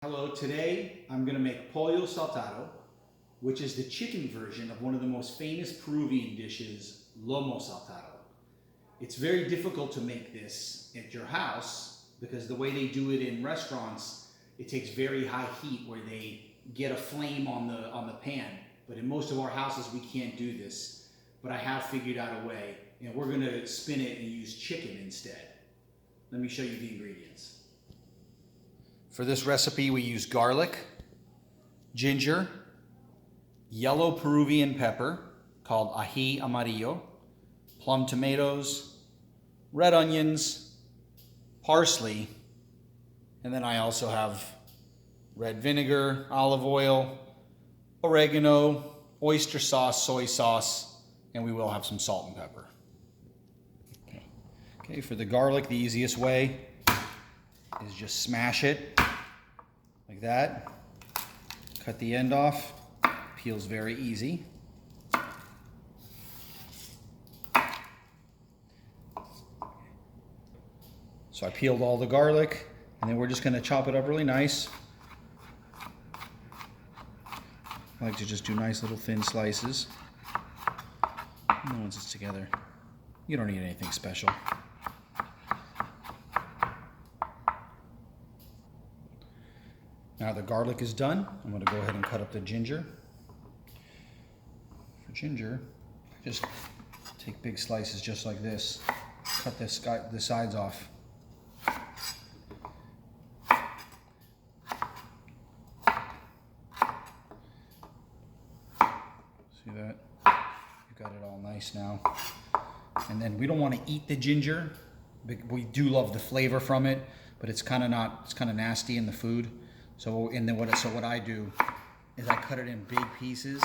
Hello, today I'm going to make Pollo saltado, which is the chicken version of one of the most famous Peruvian dishes, Lomo saltado. It's very difficult to make this at your house because the way they do it in restaurants, it takes very high heat where they get a flame on the pan. But in most of our houses, we can't do this. But I have figured out a way, and we're going to spin it and use chicken instead. Let me show you the ingredients. For this recipe, we use garlic, ginger, yellow Peruvian pepper called ají amarillo, plum tomatoes, red onions, parsley, and then I also have red vinegar, olive oil, oregano, oyster sauce, soy sauce, and we will have some salt and pepper. Okay, for the garlic, the easiest way is just smash it like that. Cut the end off. Peels very easy. So I peeled all the garlic, and then we're just going to chop it up really nice. I like to just do nice little thin slices. And once it's together, you don't need anything special. Now the garlic is done, I'm going to go ahead and cut up the ginger. For ginger, just take big slices just like this. Cut the sides off. See that? You've got it all nice now. And then we don't want to eat the ginger. We do love the flavor from it, but it's kind of nasty in the food. So what I do is I cut it in big pieces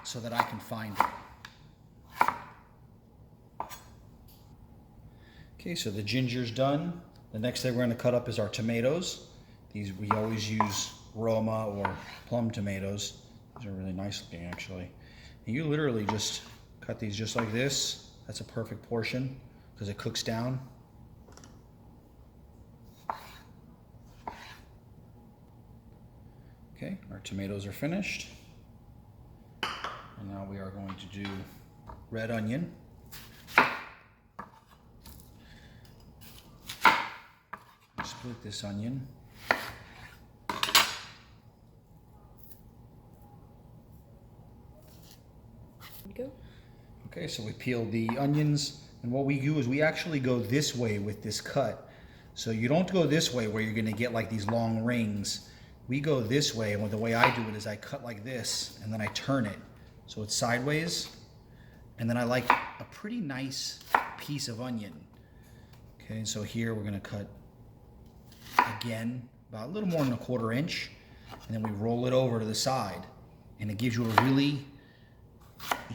so that I can find it. Okay, so the ginger's done. The next thing we're going to cut up is our tomatoes. These we always use Roma or plum tomatoes. These are really nice looking actually. And you literally just cut these just like this. That's a perfect portion because it cooks down. Okay, our tomatoes are finished. And now we are going to do red onion. Split this onion. Go. Okay, so we peeled the onions, and what we do is we actually go this way with this cut. So you don't go this way where you're gonna get like these long rings. We go this way, and the way I do it is I cut like this, and then I turn it so it's sideways, and then I like a pretty nice piece of onion. Okay, and so here we're gonna cut again about a little more than 1/4 inch, and then we roll it over to the side, and it gives you a really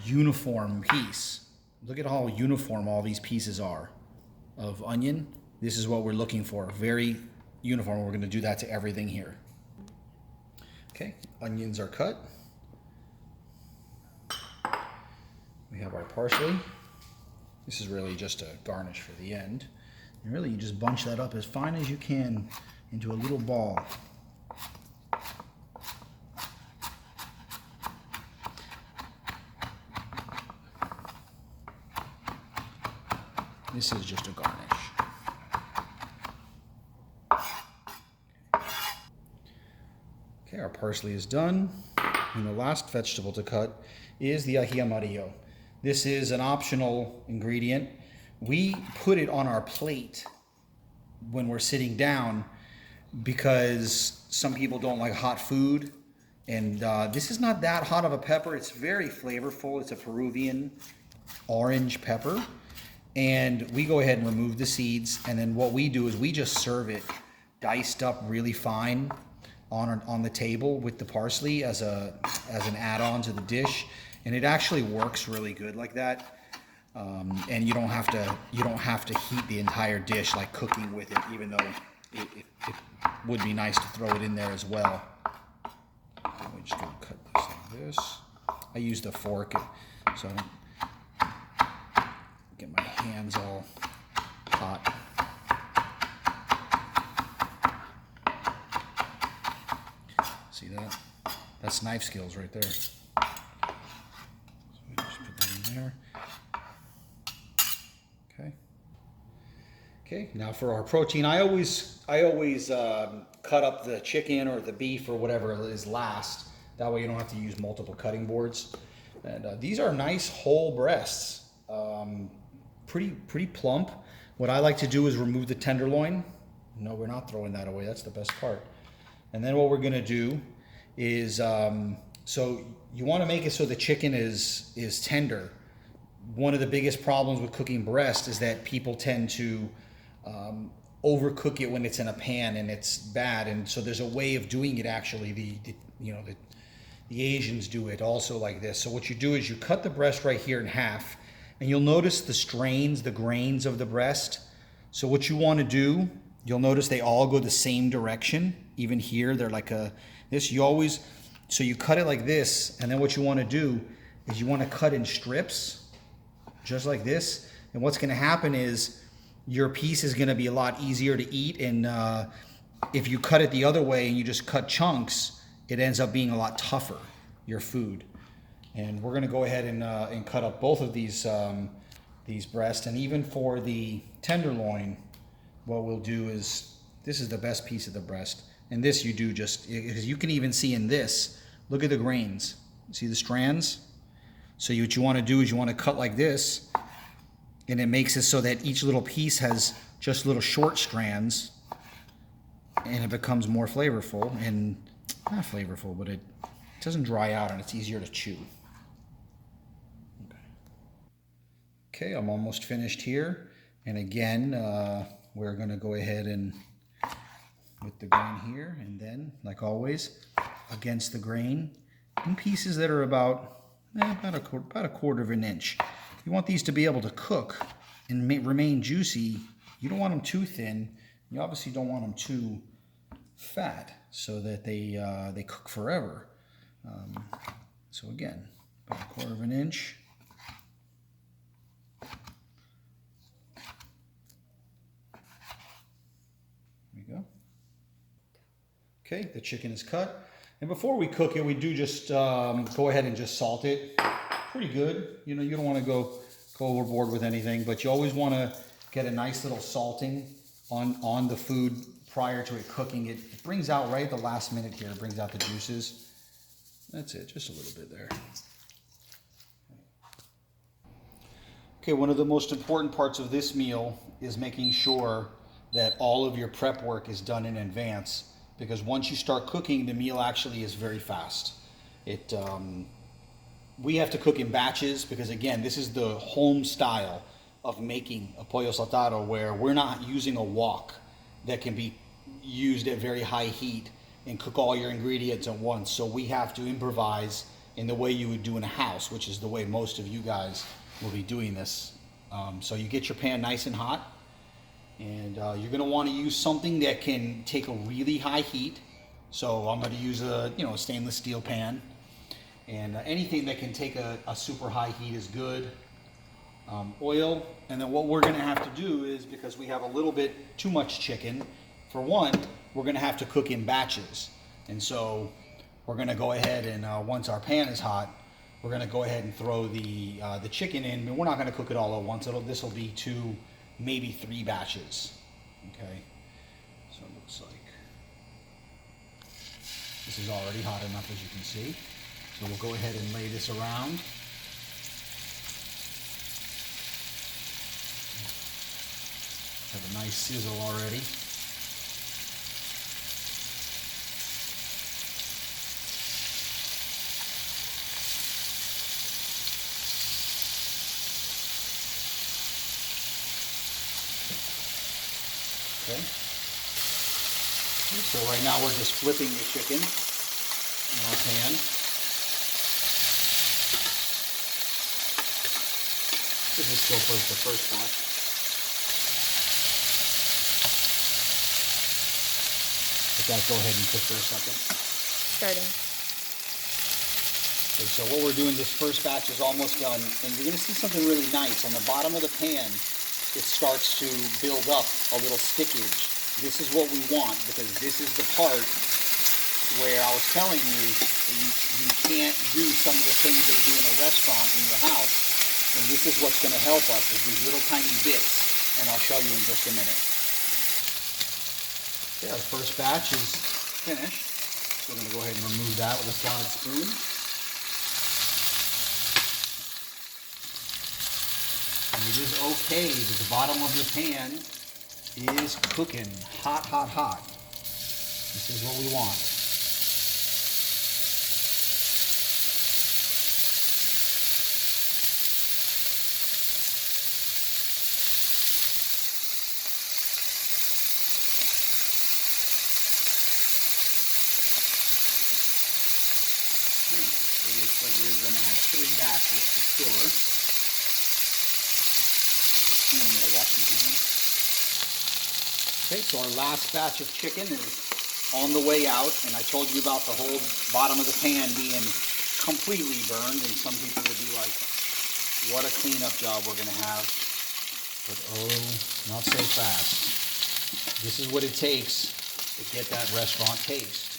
uniform piece. Look at how uniform all these pieces are of onion. This is what we're looking for, very uniform. We're gonna do that to everything here. Okay, onions are cut. We have our parsley. This is really just a garnish for the end. And really you just bunch that up as fine as you can into a little ball. This is just a garnish. Okay, our parsley is done. And the last vegetable to cut is the ají amarillo. This is an optional ingredient. We put it on our plate when we're sitting down because some people don't like hot food. And this is not that hot of a pepper. It's very flavorful. It's a Peruvian orange pepper. And we go ahead and remove the seeds. And then what we do is we just serve it diced up really fine on the table with the parsley as an add-on to the dish, and it actually works really good like that. And you don't have to heat the entire dish like cooking with it, even though it would be nice to throw it in there as well. We're just gonna cut this like this. I used a fork so I don't get my hands all hot. See that? That's knife skills right there. So we just put that in there. Okay. Okay, now for our protein, I always cut up the chicken or the beef or whatever is last. That way you don't have to use multiple cutting boards. And these are nice whole breasts, pretty plump. What I like to do is remove the tenderloin. No, we're not throwing that away. That's the best part. And then what we're gonna do is, so you want to make it so the chicken is tender. One of the biggest problems with cooking breast is that people tend to overcook it when it's in a pan, and it's bad. And so there's a way of doing it actually. The Asians do it also like this. So what you do is you cut the breast right here in half, and you'll notice the strains, the grains of the breast. So what you want to do, you'll notice they all go the same direction. Even here, they're like this. So you cut it like this, and then what you want to do is you want to cut in strips, just like this. And what's going to happen is your piece is going to be a lot easier to eat. And if you cut it the other way and you just cut chunks, it ends up being a lot tougher, your food. And we're going to go ahead and cut up both of these breasts. And even for the tenderloin, what we'll do is, this is the best piece of the breast. And this you do just, because you can even see in this, look at the grains. See the strands? So what you want to do is you want to cut like this, and it makes it so that each little piece has just little short strands, and it becomes more flavorful, and not flavorful, but it doesn't dry out and it's easier to chew. Okay, I'm almost finished here. And again, we're going to go ahead and with the grain here, and then, like always, against the grain in pieces that are about a quarter of an inch. You want these to be able to cook and remain juicy. You don't want them too thin. You obviously don't want them too fat, so that they cook forever. So again, about a quarter of an inch. There we go. Okay, the chicken is cut. And before we cook it, we do just go ahead and just salt it. Pretty good. You know, you don't want to go overboard with anything, but you always want to get a nice little salting on the food prior to it cooking. It brings out right at the last minute here, it brings out the juices. That's it, just a little bit there. Okay, one of the most important parts of this meal is making sure that all of your prep work is done in advance, because once you start cooking, the meal actually is very fast. We have to cook in batches because, again, this is the home style of making a pollo saltado, where we're not using a wok that can be used at very high heat and cook all your ingredients at once. So we have to improvise in the way you would do in a house, which is the way most of you guys will be doing this. So you get your pan nice and hot, and you're going to want to use something that can take a really high heat. So I'm going to use a stainless steel pan, and anything that can take a super high heat is good. Oil, and then what we're going to have to do is, because we have a little bit too much chicken, for one, we're going to have to cook in batches. And so we're going to go ahead and once our pan is hot, we're going to go ahead and throw the chicken in. And we're not going to cook it all at once. This will be 2, maybe 3 batches. Okay, so it looks like this is already hot enough, as you can see. So we'll go ahead and lay this around. Have a nice sizzle already. Okay. So right now we're just flipping the chicken in our pan. This is still the first batch. Let that go ahead and cook for a second. Starting. Okay, so what we're doing, this first batch is almost done, and you're going to see something really nice. On the bottom of the pan, it starts to build up a little stickage. This is what we want, because this is the part where I was telling you that you can't do some of the things they do in a restaurant in your house. And this is what's going to help us, is these little tiny bits. And I'll show you in just a minute. Okay, our first batch is finished. So we're going to go ahead and remove that with a slotted spoon. And it is okay that the bottom of your pan is cooking hot, hot, hot. This is what we want. So it looks like we're going to have 3 batches to store. And I'm going to wash my hands. Okay, so our last batch of chicken is on the way out, and I told you about the whole bottom of the pan being completely burned, and some people would be like, what a cleanup job we're going to have. But oh, not so fast. This is what it takes to get that restaurant taste.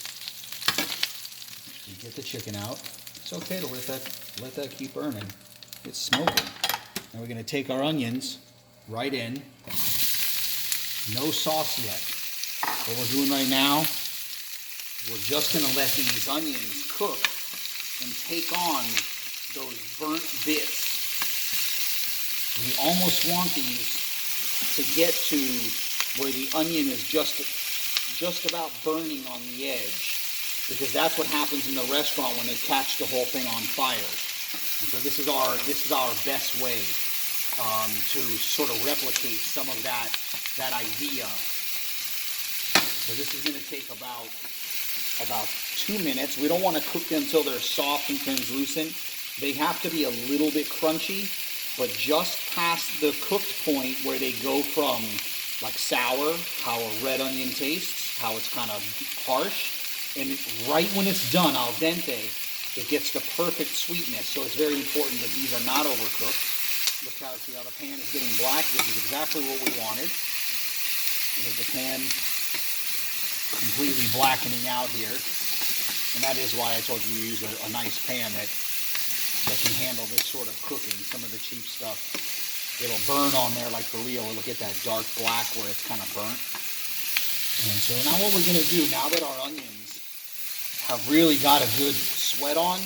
You get the chicken out. It's okay to let that keep burning. It's smoking. Now we're going to take our onions right in. No sauce yet. What we're doing right now, we're just going to let these onions cook and take on those burnt bits. And we almost want these to get to where the onion is just about burning on the edge, because that's what happens in the restaurant when they catch the whole thing on fire. And so this is our best way to sort of replicate some of that idea. So this is going to take about 2 minutes. We don't want to cook them until they're soft and translucent. They have to be a little bit crunchy, but just past the cooked point where they go from like sour, how a red onion tastes, how it's kind of harsh, and right when it's done al dente, it gets the perfect sweetness. So it's very important that these are not overcooked. Look how, see how the pan is getting black? This is exactly what we wanted. We have the pan completely blackening out here. And that is why I told you to use a nice pan that can handle this sort of cooking. Some of the cheap stuff, it'll burn on there like for real. It'll get that dark black where it's kind of burnt. And so now what we're going to do, now that our onions have really got a good sweat on,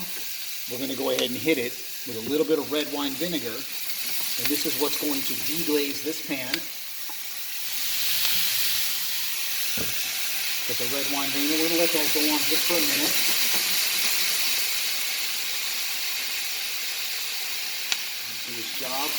we're going to go ahead and hit it with a little bit of red wine vinegar. And this is what's going to deglaze this pan. Get the red wine vinegar. We're going to let that go on just for a minute. Do its job.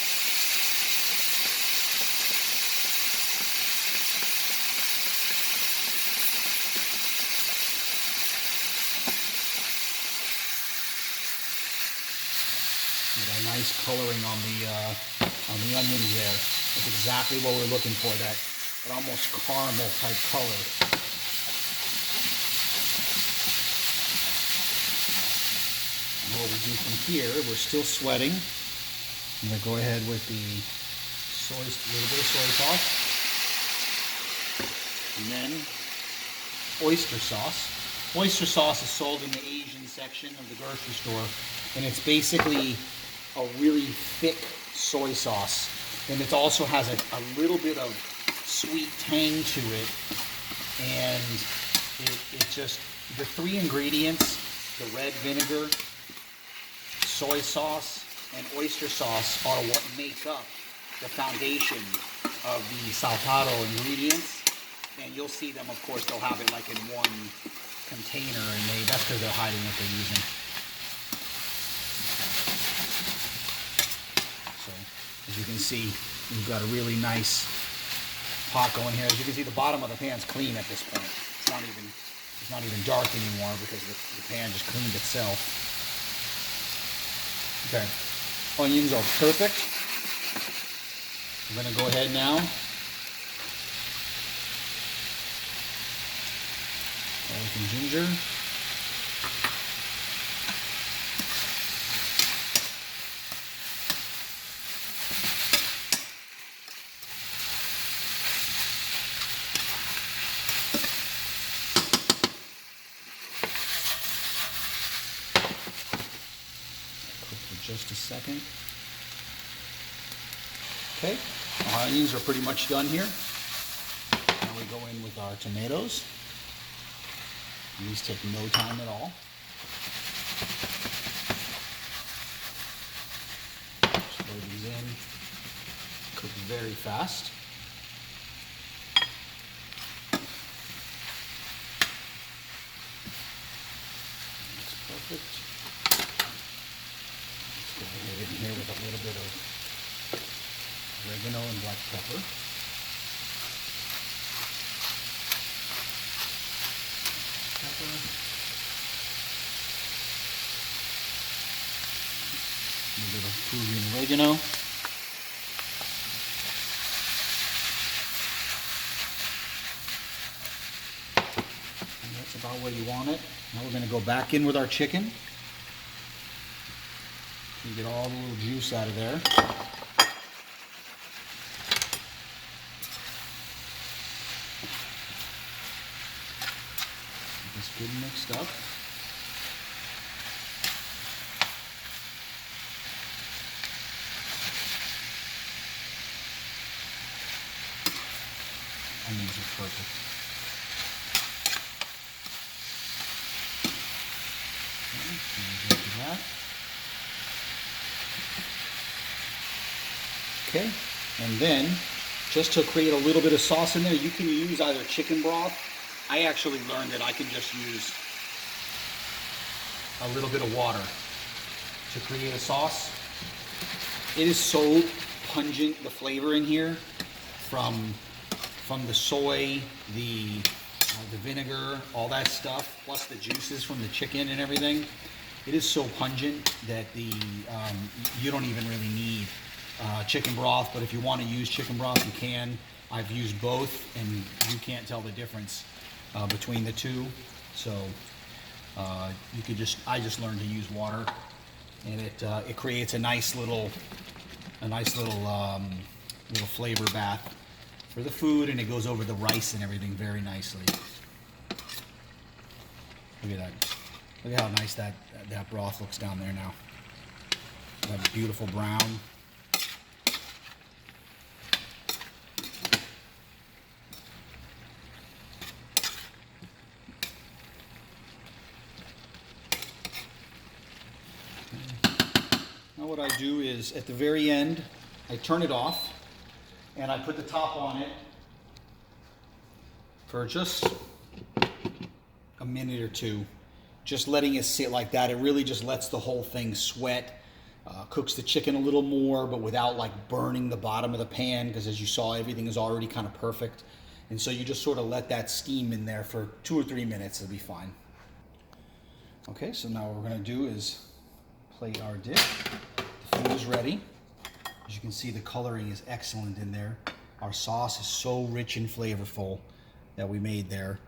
Get a nice coloring on the onions there. That's exactly what we're looking for. That almost caramel type color. What we do from here, we're still sweating. I'm going to go ahead with the little bit of soy sauce. And then oyster sauce. Oyster sauce is sold in the Asian section of the grocery store. And it's basically a really thick soy sauce. And it also has a little bit of sweet tang to it. And it just, the 3 ingredients, the red vinegar, soy sauce, and oyster sauce are what make up the foundation of the saltado ingredients. And you'll see them, of course, they'll have it like in one container, and that's because they're hiding what they're using. So, as you can see, we've got a really nice pot going here. As you can see, the bottom of the pan's clean at this point. It's not even dark anymore because the pan just cleaned itself. Okay, onions are perfect. I'm going to go ahead now. Garlic and ginger. just a second. Okay, our onions are pretty much done here. Now we go in with our tomatoes. These take no time at all. Just throw these in. Cook very fast. That's perfect. Let's go ahead in here with a little bit of oregano and black pepper. A little bit of Peruvian oregano. And that's about where you want it. Now we're going to go back in with our chicken. You get all the little juice out of there. It's good mixed up. Onions are perfect. Okay, and then just to create a little bit of sauce in there, you can use either chicken broth. I actually learned that I can just use a little bit of water to create a sauce. It is so pungent, the flavor in here, from the soy, the vinegar, all that stuff, plus the juices from the chicken and everything. It is so pungent that you don't even really need chicken broth, but if you want to use chicken broth, you can. I've used both, and you can't tell the difference between the two. So you could I just learned to use water, and it creates a nice little flavor bath for the food, and it goes over the rice and everything very nicely. Look at that. Look at how nice that broth looks down there now. That beautiful brown. Now what I do is, at the very end, I turn it off, and I put the top on it for just a minute or two, just letting it sit like that. It really just lets the whole thing sweat, cooks the chicken a little more, but without like burning the bottom of the pan, because as you saw, everything is already kind of perfect. And so you just sort of let that steam in there for 2 or 3 minutes, it'll be fine. Okay, so now what we're gonna do is plate our dish. The food is ready. As you can see, the coloring is excellent in there. Our sauce is so rich and flavorful that we made there.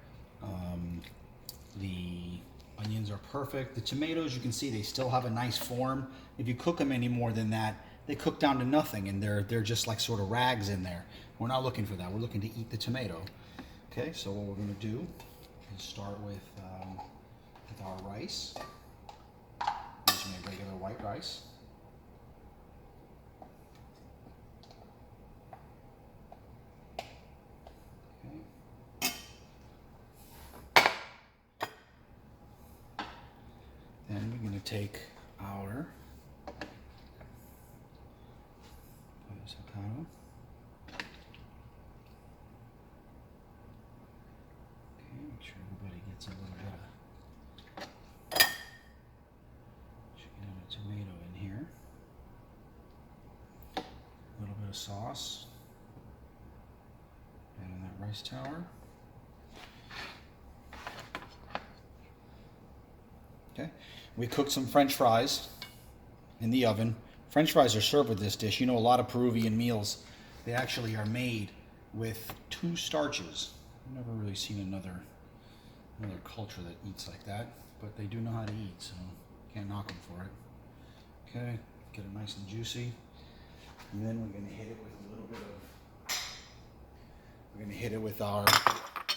The onions are perfect. The tomatoes, you can see they still have a nice form. If you cook them any more than that, they cook down to nothing, and they're just like sort of rags in there. We're not looking for that. We're looking to eat the tomato. Okay, so what we're going to do is start with our rice. Just make regular white rice. Then we're going to take our Pollo saltado. Okay, make sure everybody gets a little bit of chicken and a tomato in here. A little bit of sauce. And that rice tower. Okay, we cooked some French fries in the oven. French fries are served with this dish. You know, a lot of Peruvian meals, they actually are made with 2 starches. I've never really seen another culture that eats like that, but they do know how to eat, so can't knock them for it. Okay, get it nice and juicy, and then we're going to hit it with a little bit of. We're going to hit it with our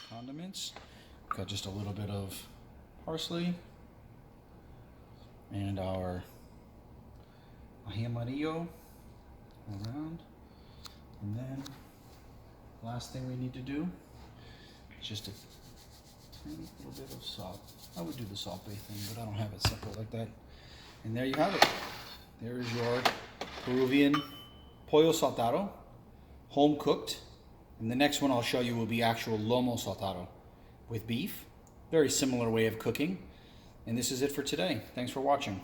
condiments. Got just a little bit of parsley. And our ají amarillo around. And then last thing we need to do is just a tiny little bit of salt. I would do the salt bay thing, but I don't have it separate like that. And there you have it. There is your Peruvian pollo saltado, home cooked. And the next one I'll show you will be actual Lomo saltado with beef. Very similar way of cooking. And this is it for today. Thanks for watching.